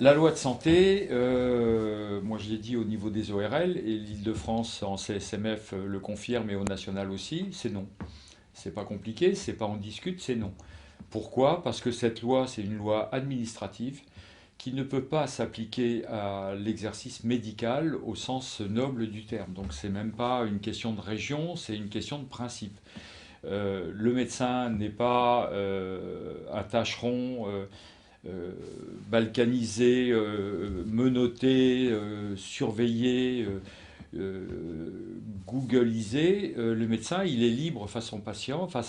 La loi de santé, moi je l'ai dit au niveau des ORL, et l'Île-de-France en CSMF le confirme et au national aussi, c'est non. C'est pas compliqué, c'est pas on discute, c'est non. Pourquoi? Parce que cette loi, c'est une loi administrative qui ne peut pas s'appliquer à l'exercice médical au sens noble du terme. Donc c'est même pas une question de région, c'est une question de principe. Le médecin n'est pas un tâcheron balkanisé, menotté, surveillé, googlisé. Le médecin, il est libre face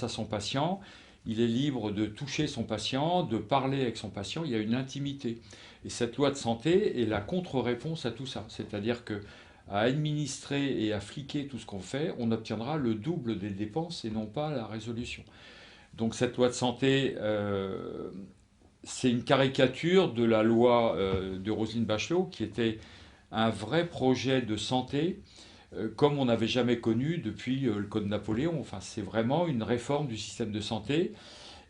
à son patient. Il est libre de toucher son patient, de parler avec son patient. Il y a une intimité. Et cette loi de santé est la contre-réponse à tout ça. C'est-à-dire que à administrer et à fliquer tout ce qu'on fait, on obtiendra le double des dépenses et non pas la résolution. Donc cette loi de santé, c'est une caricature de la loi de Roselyne Bachelot, qui était un vrai projet de santé comme on n'avait jamais connu depuis le Code Napoléon. Enfin, c'est vraiment une réforme du système de santé.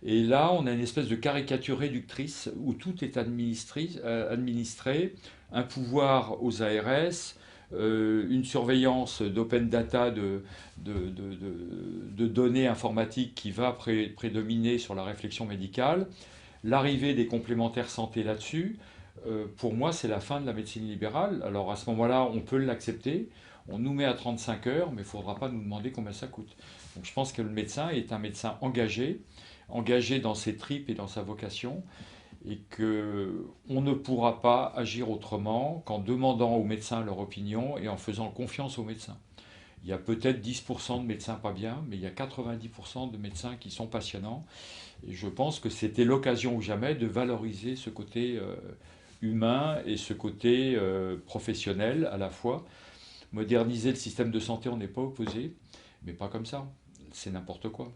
Et là, on a une espèce de caricature réductrice où tout est administré, un pouvoir aux ARS, une surveillance d'open data de données informatiques qui va prédominer sur la réflexion médicale, l'arrivée des complémentaires santé là-dessus. Pour moi, c'est la fin de la médecine libérale. Alors à ce moment-là, on peut l'accepter. On nous met à 35 heures, mais il ne faudra pas nous demander combien ça coûte. Donc je pense que le médecin est un médecin engagé, engagé dans ses tripes et dans sa vocation, et qu'on ne pourra pas agir autrement qu'en demandant aux médecins leur opinion et en faisant confiance aux médecins. Il y a peut-être 10% de médecins pas bien, mais il y a 90% de médecins qui sont passionnants. Et je pense que c'était l'occasion ou jamais de valoriser ce côté humain et ce côté professionnel à la fois. Moderniser le système de santé, on n'est pas opposé, mais pas comme ça. C'est n'importe quoi.